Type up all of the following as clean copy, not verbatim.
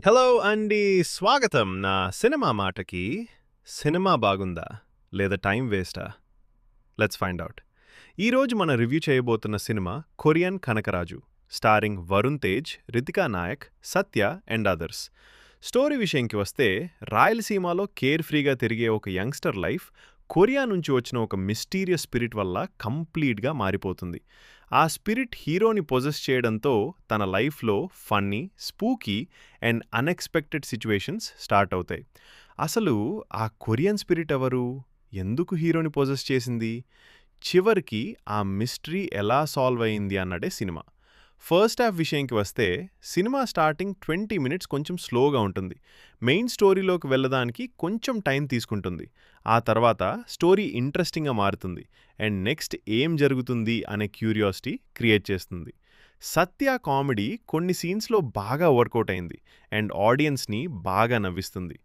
Hello అండి. స్వాగతం నా సినిమా మాటకి. సినిమా బాగుందా? లేదా టైం వేస్టా? Let's find out. ఈరోజు మన రివ్యూ చేయబోతున్న సినిమా Korean Kanakaraju, starring Varun Tej, Ritika Nayak, Satya and others. Story విషయంకి వస్తే, రాయలసీమలో కేర్ ఫ్రీగా తిరిగే ఒక యంగ్స్టర్ లైఫ్ కొరియా నుంచి వచ్చిన ఒక మిస్టీరియస్ స్పిరిట్ వల్ల కంప్లీట్గా మారిపోతుంది. ఆ స్పిరిట్ హీరోని పొజెస్ చేయడంతో తన లైఫ్లో funny, spooky and unexpected situations start అవుతాయి. అసలు ఆ కొరియన్ స్పిరిట్ ఎవరు? ఎందుకు హీరోని పొజెస్ చేసింది? చివరికి ఆ మిస్టరీ ఎలా సాల్వ్ అయింది అన్నదే సినిమా. ఫస్ట్ హాఫ్ విషయంకి వస్తే, సినిమా స్టార్టింగ్ 20 మినిట్స్ కొంచెం స్లోగా ఉంటుంది. మెయిన్ స్టోరీలోకి వెళ్ళడానికి కొంచెం టైం తీసుకుంటుంది. ఆ తర్వాత స్టోరీ ఇంట్రెస్టింగ్గా మారుతుంది అండ్ నెక్స్ట్ ఏం జరుగుతుంది అనే క్యూరియాసిటీ క్రియేట్ చేస్తుంది. సత్య కామెడీ కొన్ని సీన్స్లో బాగా వర్కౌట్ అయింది అండ్ ఆడియన్స్ని బాగా నవ్విస్తుంది.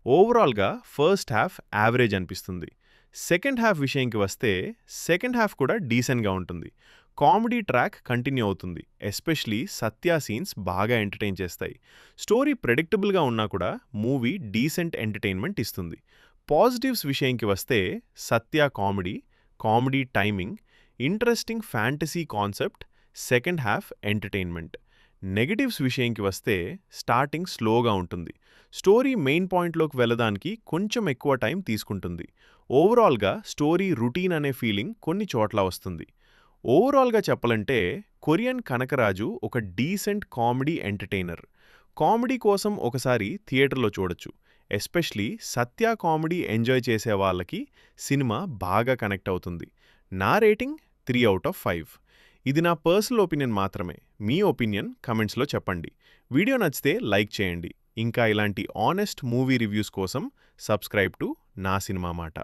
ఓవరాల్గా ఫస్ట్ హాఫ్ యావరేజ్ అనిపిస్తుంది. సెకండ్ హాఫ్ విషయంకి వస్తే, సెకండ్ హాఫ్ కూడా డీసెంట్గా ఉంటుంది. కామెడీ ట్రాక్ కంటిన్యూ అవుతుంది. ఎస్పెషలీ సత్య సీన్స్ బాగా ఎంటర్టైన్ చేస్తాయి. స్టోరీ ప్రెడిక్టబుల్గా ఉన్నా కూడా మూవీ డీసెంట్ ఎంటర్టైన్మెంట్ ఇస్తుంది. పాజిటివ్స్ విషయంకి వస్తే, Satya comedy, comedy timing, interesting fantasy concept, second half entertainment. Negatives విషయంకి వస్తే, స్టార్టింగ్ స్లోగా ఉంటుంది. స్టోరీ మెయిన్ పాయింట్లోకి వెళ్ళడానికి కొంచెం ఎక్కువ టైం తీసుకుంటుంది. ఓవరాల్గా స్టోరీ రొటీన్ అనే ఫీలింగ్ కొన్ని చోట్ల వస్తుంది. ఓవరాల్గా చెప్పాలంటే, కొరియన్ కనకరాజు ఒక డీసెంట్ కామెడీ ఎంటర్టైనర్. కామెడీ కోసం ఒకసారి థియేటర్లో చూడొచ్చు. ఎస్పెషలీ సత్య కామెడీ ఎంజాయ్ చేసే వాళ్ళకి సినిమా బాగా కనెక్ట్ అవుతుంది. నా రేటింగ్ 3/5. ఇది నా పర్సనల్ ఒపీనియన్ మాత్రమే. మీ ఒపీనియన్ కమెంట్స్లో చెప్పండి. వీడియో నచ్చితే లైక్ చేయండి. ఇంకా ఇలాంటి ఆనెస్ట్ మూవీ రివ్యూస్ కోసం సబ్స్క్రైబ్ టు నా సినిమా మాట.